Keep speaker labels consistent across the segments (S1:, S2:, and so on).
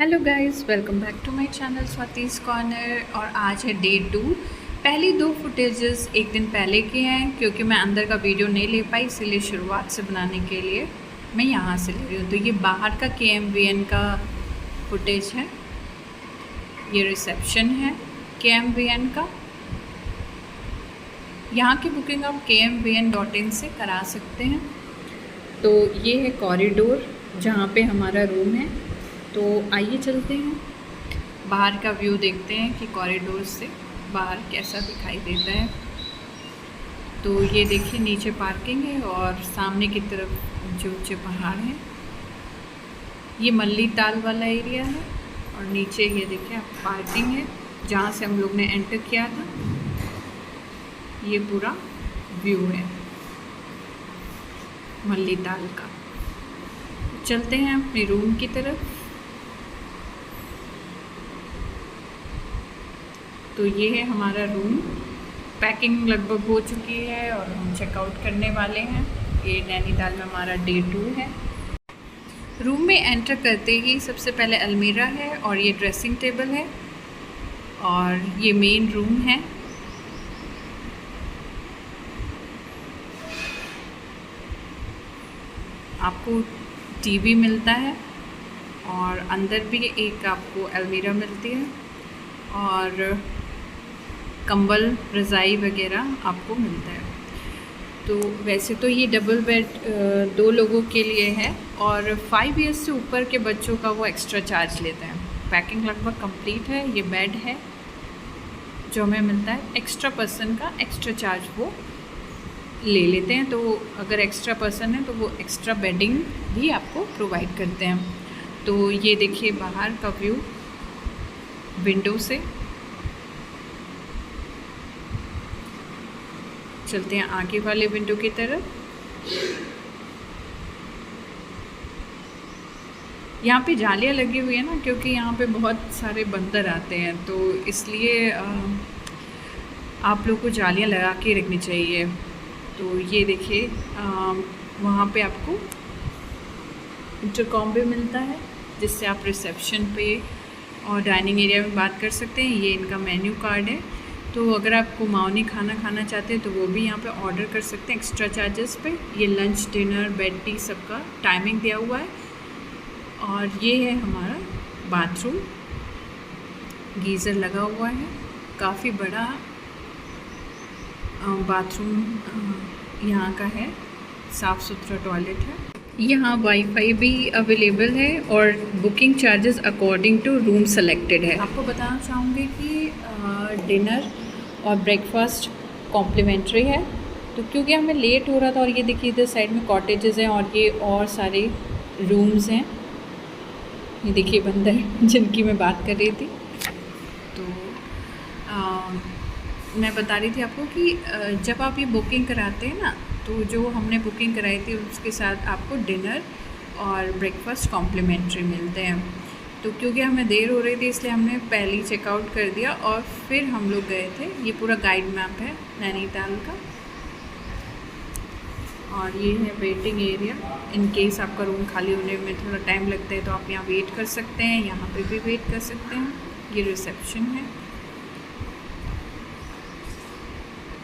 S1: Hello guys, welcome back to my channel Swati's corner. और आज है डे 2। पहली दो फुटेजेस एक दिन पहले के हैं, क्योंकि मैं अंदर का वीडियो नहीं ले पाई, इसीलिए शुरुआत से बनाने के लिए मैं यहाँ से ले रही हूँ। तो ये बाहर का KMVN का फुटेज है, ये रिसेप्शन है KMVN का। यहाँ की बुकिंग आप KMVN.in से करा सकते हैं। तो ये है कॉरिडोर जहाँ पे हमारा रूम है। तो आइए चलते हैं, बाहर का व्यू देखते हैं कि कॉरिडोर से बाहर कैसा दिखाई देता है। तो ये देखिए, नीचे पार्किंग है और सामने की तरफ ऊंचे ऊंचे पहाड़ हैं। ये मल्ली ताल वाला एरिया है और नीचे ये देखिए आप पार्किंग है जहाँ से हम लोग ने एंटर किया था। ये पूरा व्यू है मल्ली ताल का। चलते हैं अपने रूम की तरफ। तो ये है हमारा रूम। पैकिंग लगभग हो चुकी है और हम चेकआउट करने वाले हैं। ये नैनीताल में हमारा डे 2 है। रूम में एंटर करते ही सबसे पहले अलमीरा है और ये ड्रेसिंग टेबल है और ये मेन रूम है। आपको टीवी मिलता है और अंदर भी एक आपको अलमीरा मिलती है और कंबल रज़ाई वगैरह आपको मिलता है। तो वैसे तो ये डबल बेड 2 लोगों के लिए है और 5 इयर्स से ऊपर के बच्चों का वो एक्स्ट्रा चार्ज लेते हैं। पैकिंग लगभग कंप्लीट है। ये बेड है जो हमें मिलता है। एक्स्ट्रा पर्सन का एक्स्ट्रा चार्ज वो ले लेते हैं। तो अगर एक्स्ट्रा पर्सन है तो वो एक्स्ट्रा बेडिंग भी आपको प्रोवाइड करते हैं। तो ये देखिए बाहर का व्यू विंडो से। चलते हैं आगे वाले विंडो की तरफ। यहाँ पे जालियाँ लगी हुई है ना, क्योंकि यहाँ पे बहुत सारे बंदर आते हैं, तो इसलिए आप लोग को जालियाँ लगा के रखनी चाहिए। तो ये देखिए वहाँ पे आपको इंटरकॉम भी मिलता है जिससे आप रिसेप्शन पे और डाइनिंग एरिया में बात कर सकते हैं। ये इनका मेन्यू कार्ड है। तो अगर आप कुमाऊनी खाना खाना चाहते हैं तो वो भी यहाँ पे ऑर्डर कर सकते हैं एक्स्ट्रा चार्जेस पे। ये लंच, डिनर, बेड टी सबका टाइमिंग दिया हुआ है। और ये है हमारा बाथरूम। गीज़र लगा हुआ है। काफ़ी बड़ा बाथरूम यहाँ का है। साफ़ सुथरा टॉयलेट है। यहाँ वाईफाई भी अवेलेबल है और booking charges according to room selected है। आपको बताना चाहूँगी कि डिनर और ब्रेकफास्ट कॉम्प्लीमेंट्री है। तो क्योंकि हमें लेट हो रहा था, और ये देखिए इधर साइड में कॉटेजेस हैं और ये और सारे रूम्स हैं। ये देखिए बंदर जिनकी मैं बात कर रही थी। तो मैं बता रही थी आपको कि जब आप ये बुकिंग कराते हैं ना, तो जो हमने बुकिंग कराई थी उसके साथ आपको डिनर और ब्रेकफास्ट कॉम्प्लीमेंट्री मिलते हैं। तो क्योंकि हमें देर हो रही थी इसलिए हमने पहले ही चेकआउट कर दिया और फिर हम लोग गए थे। ये पूरा गाइड मैप है नैनीताल का। और ये है वेटिंग एरिया। इन केस आपका रूम खाली होने में थोड़ा टाइम लगता है तो आप यहाँ वेट कर सकते हैं। यहाँ पे भी वेट कर सकते हैं। ये रिसेप्शन है।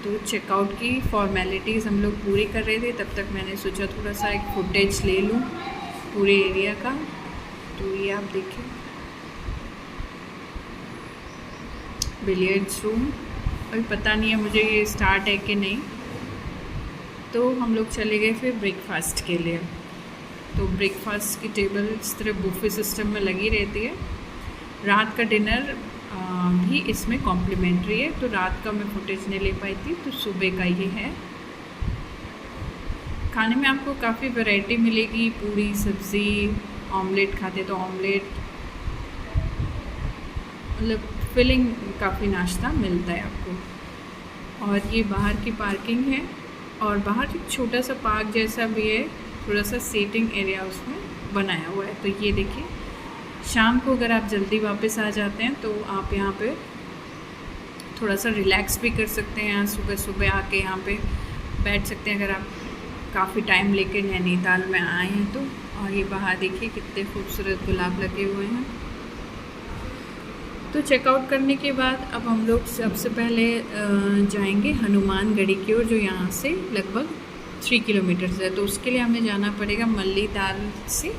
S1: तो चेकआउट की फॉर्मेलिटीज़ हम लोग पूरी कर रहे थे, तब तक मैंने सोचा थोड़ा सा एक फुटेज ले लूँ पूरे एरिया का। तो ये आप देखिए बिलियर्ड्स रूम। और पता नहीं है मुझे ये स्टार्ट है कि नहीं। तो हम लोग चले गए फिर ब्रेकफास्ट के लिए। तो ब्रेकफास्ट की टेबल इस तरह बुफे सिस्टम में लगी रहती है। रात का डिनर भी इसमें कॉम्प्लीमेंट्री है। तो रात का मैं फुटेज नहीं ले पाई थी, तो सुबह का ये है। खाने में आपको काफ़ी वैरायटी मिलेगी। पूरी सब्ज़ी, ऑमलेट खाते तो ऑमलेट, मतलब फिलिंग काफ़ी नाश्ता मिलता है आपको। और ये बाहर की पार्किंग है और बाहर एक छोटा सा पार्क जैसा भी है, थोड़ा सा सीटिंग एरिया उसमें बनाया हुआ है। तो ये देखिए शाम को अगर आप जल्दी वापस आ जाते हैं तो आप यहाँ पे थोड़ा सा रिलैक्स भी कर सकते हैं। सुबह सुबह आके यहाँ पे बैठ सकते हैं अगर आप काफ़ी टाइम लेके नैनीताल में आए हैं तो। और ये बाहर देखिए कितने खूबसूरत गुलाब लगे हुए हैं। तो चेकआउट करने के बाद अब हम लोग सबसे पहले जाएंगे हनुमानगढ़ी की ओर, जो यहाँ से लगभग 3 किलोमीटर है। तो उसके लिए हमें जाना पड़ेगा मल्ली ताल से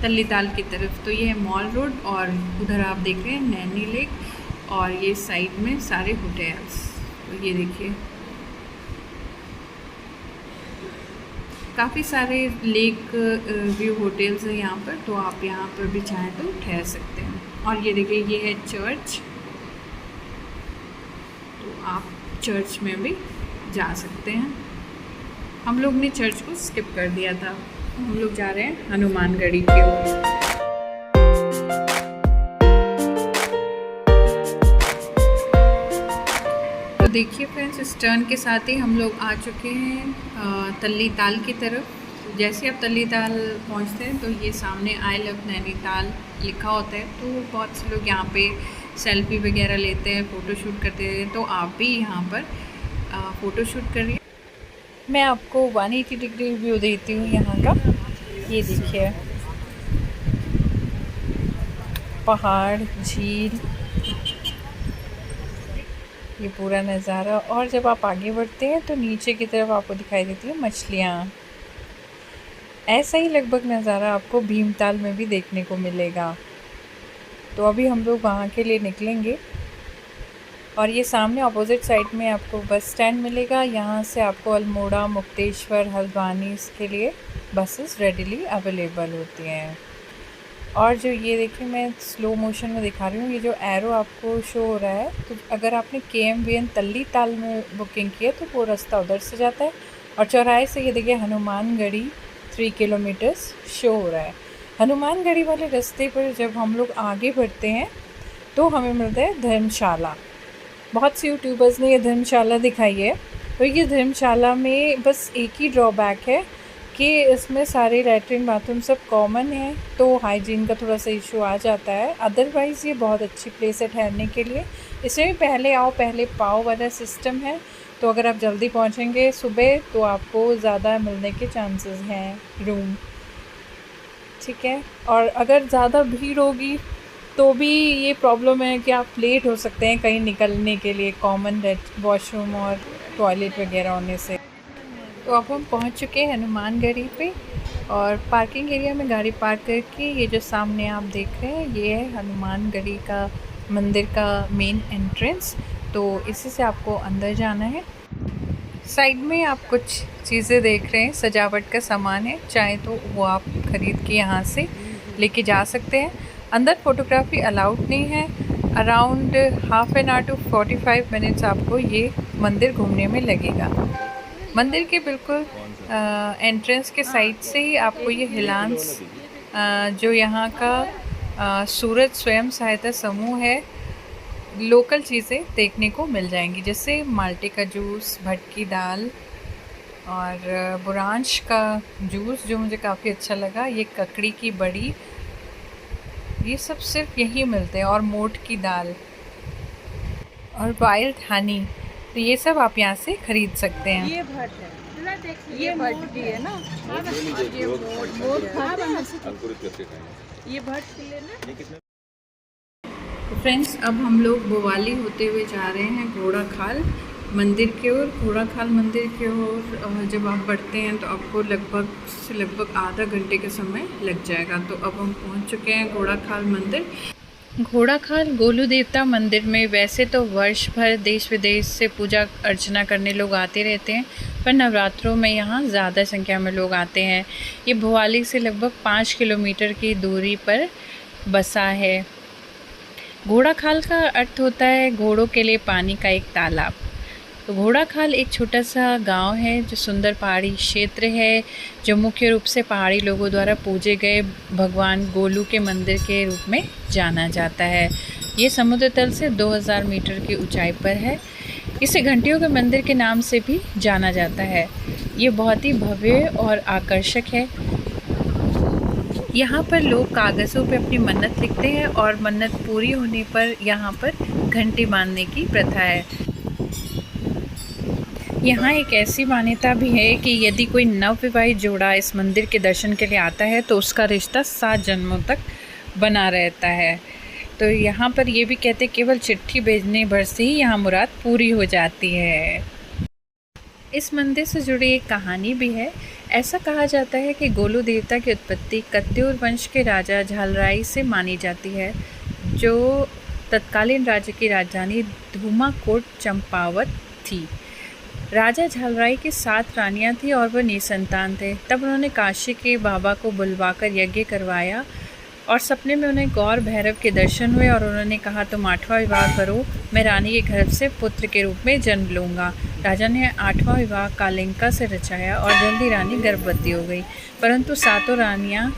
S1: तल्ली ताल की तरफ। तो ये है मॉल रोड और उधर आप देख रहे हैं नैनी लेक और ये साइड में सारे होटल्स। तो ये देखिए काफ़ी सारे लेक व्यू होटल्स हैं यहाँ पर, तो आप यहाँ पर भी चाहें तो ठहर सकते हैं। और ये देखिए ये है चर्च, तो आप चर्च में भी जा सकते हैं। हम लोग ने चर्च को स्किप कर दिया था, हम लोग जा रहे हैं हनुमानगढ़ी की ओर। तो देखिए फ्रेंड्स, इस टर्न के साथ ही हम लोग आ चुके हैं तल्ली ताल की तरफ। जैसे आप तल्ली ताल पहुँचते हैं तो ये सामने आई लव नैनीताल लिखा होता है। तो बहुत से लोग यहाँ पे सेल्फी वगैरह लेते हैं, फ़ोटो शूट करते हैं। तो आप भी यहाँ पर फ़ोटो शूट करिए। मैं आपको 180 डिग्री व्यू देती हूँ यहाँ का। ये देखिए पहाड़, झील, ये पूरा नज़ारा। और जब आप आगे बढ़ते हैं तो नीचे की तरफ आपको दिखाई देती है मछलियाँ। ऐसा ही लगभग नज़ारा आपको भीमताल में भी देखने को मिलेगा। तो अभी हम लोग वहाँ के लिए निकलेंगे और ये सामने ऑपोजिट साइड में आपको बस स्टैंड मिलेगा। यहाँ से आपको अल्मोड़ा, मुक्तेश्वर, हल्द्वानी इसके लिए बसेस रेडीली अवेलेबल होती हैं। और जो ये देखिए मैं स्लो मोशन में दिखा रही हूँ, ये जो एरो आपको शो हो रहा है, तो अगर आपने KMVN तल्ली ताल में बुकिंग की है तो वो रास्ता उधर से जाता है। और चौराहे से ये देखिए हनुमानगढ़ी 3 किलोमीटर्स शो हो रहा है। हनुमानगढ़ी वाले रास्ते पर जब हम लोग आगे बढ़ते हैं तो हमें मिलता है धर्मशाला। बहुत सी यूट्यूबर्स ने ये धर्मशाला दिखाई है। तो ये धर्मशाला में बस एक ही ड्रॉबैक है कि इसमें सारे लैट्रिन बाथरूम सब कॉमन है, तो हाइजीन का थोड़ा सा इशू आ जाता है। अदरवाइज़ ये बहुत अच्छी प्लेस है ठहरने के लिए। इसमें भी पहले आओ पहले पाओ वाला सिस्टम है। तो अगर आप जल्दी पहुंचेंगे सुबह तो आपको ज़्यादा मिलने के चांसेस हैं रूम, ठीक है। और अगर ज़्यादा भीड़ होगी तो भी ये प्रॉब्लम है कि आप लेट हो सकते हैं कहीं निकलने के लिए, कॉमन वॉशरूम और टॉयलेट वगैरह होने से। तो अब हम पहुंच चुके हैं हनुमानगढ़ी पे और पार्किंग एरिया में गाड़ी पार्क करके ये जो सामने आप देख रहे हैं ये है हनुमानगढ़ी का मंदिर का मेन एंट्रेंस। तो इसी से आपको अंदर जाना है। साइड में आप कुछ चीज़ें देख रहे हैं, सजावट का सामान है, चाहे तो वो आप ख़रीद के यहाँ से लेके जा सकते हैं। अंदर फ़ोटोग्राफी अलाउड नहीं है। Around half an hour to 45 minutes आपको ये मंदिर घूमने में लगेगा। मंदिर के बिल्कुल एंट्रेंस के साइड से ही आपको ये हिलांस जो यहाँ का सूरज स्वयं सहायता समूह है, लोकल चीज़ें देखने को मिल जाएंगी, जैसे माल्टे का जूस, भटकी दाल और बुरांश का जूस जो मुझे काफ़ी अच्छा लगा, ये ककड़ी की बड़ी, ये सब सिर्फ यहीं मिलते हैं। और मोठ की दाल और वाइल्ड हनी, तो ये सब आप यहाँ से ख़रीद सकते हैं।
S2: ये भट है, ये भट भी है ना, ये भट लेना।
S1: तो फ्रेंड्स अब हम लोग बोवाली होते हुए जा रहे हैं घोड़ाखाल मंदिर की ओर। घोड़ाखाल मंदिर की ओर जब आप बढ़ते हैं तो आपको लगभग आधा घंटे का समय लग जाएगा। तो अब हम पहुंच चुके हैं घोड़ाखाल मंदिर। घोड़ाखाल गोलू देवता मंदिर में वैसे तो वर्ष भर देश विदेश से पूजा अर्चना करने लोग आते रहते हैं, पर नवरात्रों में यहाँ ज़्यादा संख्या में लोग आते हैं। ये भोवाली से लगभग 5 किलोमीटर की दूरी पर बसा है। घोड़ाखाल का अर्थ होता है घोड़ों के लिए पानी का एक तालाब। तो घोड़ाखाल एक छोटा सा गांव है जो सुंदर पहाड़ी क्षेत्र है, जो मुख्य रूप से पहाड़ी लोगों द्वारा पूजे गए भगवान गोलू के मंदिर के रूप में जाना जाता है। ये समुद्र तल से 2000 मीटर की ऊंचाई पर है। इसे घंटियों के मंदिर के नाम से भी जाना जाता है। ये बहुत ही भव्य और आकर्षक है। यहाँ पर लोग कागज़ों पे अपनी मन्नत लिखते हैं और मन्नत पूरी होने पर यहाँ पर घंटी बांधने की प्रथा है। यहाँ एक ऐसी मान्यता भी है कि यदि कोई नवविवाहित जोड़ा इस मंदिर के दर्शन के लिए आता है तो उसका रिश्ता 7 जन्मों तक बना रहता है। तो यहाँ पर ये भी कहते केवल चिट्ठी भेजने भर से ही यहाँ मुराद पूरी हो जाती है। इस मंदिर से जुड़ी एक कहानी भी है। ऐसा कहा जाता है कि गोलू देवता की उत्पत्ति कत्यूर वंश के राजा झालराई से मानी जाती है, जो तत्कालीन राज्य की राजधानी धूमाकोट चंपावत थी। राजा झालराई की 7 रानियां थीं और वह निसंतान थे। तब उन्होंने काशी के बाबा को बुलवाकर यज्ञ करवाया और सपने में उन्हें गौर भैरव के दर्शन हुए और उन्होंने कहा, तुम 8वां विवाह करो, मैं रानी के गर्भ से पुत्र के रूप में जन्म लूँगा। राजा ने 8वां विवाह कालिंका से रचाया और जल्दी रानी गर्भवती हो गई, परंतु 7 रानियाँ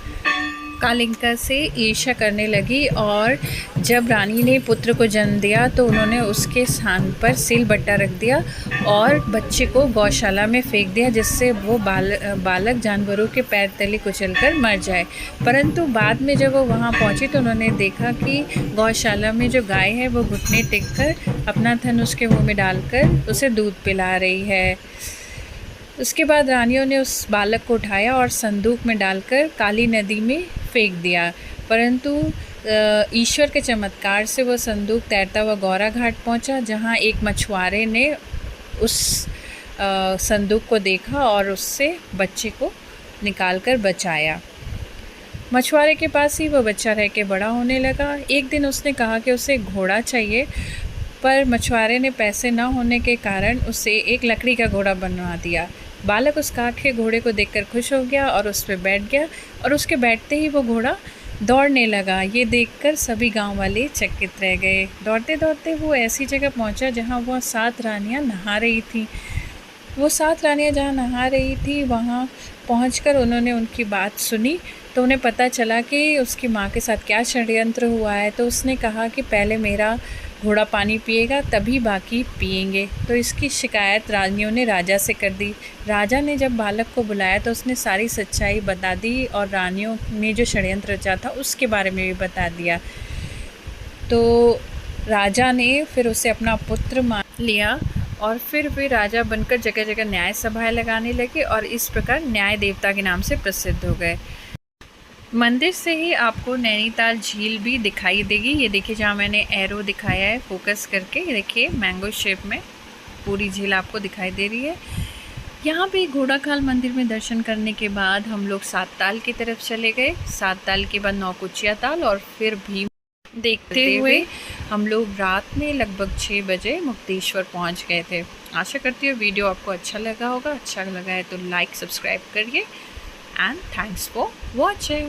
S1: कालिंका से ईर्ष्या करने लगी और जब रानी ने पुत्र को जन्म दिया तो उन्होंने उसके स्थान पर सिलबट्टा रख दिया और बच्चे को गौशाला में फेंक दिया, जिससे वो बालक जानवरों के पैर तले कुचलकर मर जाए। परंतु बाद में जब वो वहाँ पहुँची तो उन्होंने देखा कि गौशाला में जो गाय है वो घुटने टेक कर अपना थन उसके मुँह में डालकर उसे दूध पिला रही है। उसके बाद रानियों ने उस बालक को उठाया और संदूक में डालकर काली नदी में फेंक दिया, परंतु ईश्वर के चमत्कार से वह संदूक तैरता हुआ गौरा घाट पहुंचा, जहां एक मछुआरे ने उस संदूक को देखा और उससे बच्चे को निकालकर बचाया। मछुआरे के पास ही वह बच्चा रह के बड़ा होने लगा। एक दिन उसने कहा कि उसे घोड़ा चाहिए, पर मछुआरे ने पैसे न होने के कारण उसे एक लकड़ी का घोड़ा बनवा दिया। बालक उस काठ के घोड़े को देखकर खुश हो गया और उस पर बैठ गया और उसके बैठते ही वो घोड़ा दौड़ने लगा। ये देखकर सभी गांव वाले चकित रह गए। दौड़ते दौड़ते वो ऐसी जगह पहुंचा जहां वह 7 रानियां नहा रही थीं। वो 7 रानियां जहां नहा रही थी वहां पहुंचकर उन्होंने उनकी बात सुनी तो उन्हें पता चला कि उसकी माँ के साथ क्या षड्यंत्र हुआ है। तो उसने कहा कि पहले मेरा घोड़ा पानी पिएगा तभी बाकी पिएंगे। तो इसकी शिकायत रानियों ने राजा से कर दी। राजा ने जब बालक को बुलाया तो उसने सारी सच्चाई बता दी और रानियों ने जो षड्यंत्र रचा था उसके बारे में भी बता दिया। तो राजा ने फिर उसे अपना पुत्र मान लिया और फिर वे राजा बनकर जगह जगह न्याय सभाएं लगाने लगे और इस प्रकार न्याय देवता के नाम से प्रसिद्ध हो गए। मंदिर से ही आपको नैनीताल झील भी दिखाई देगी। ये देखिए जहाँ मैंने एरो दिखाया है फोकस करके, ये देखिए मैंगो शेप में पूरी झील आपको दिखाई दे रही है। यहाँ पे घोड़ाखाल मंदिर में दर्शन करने के बाद हम लोग 7 ताल की तरफ चले गए। 7 ताल के बाद नौकुचिया ताल और फिर भीम देखते हुए हम लोग रात में लगभग 6 बजे मुक्तेश्वर पहुँच गए थे। आशा करती हूँ वीडियो आपको अच्छा लगा होगा। अच्छा लगा है तो लाइक सब्सक्राइब करिए and thanks for watching.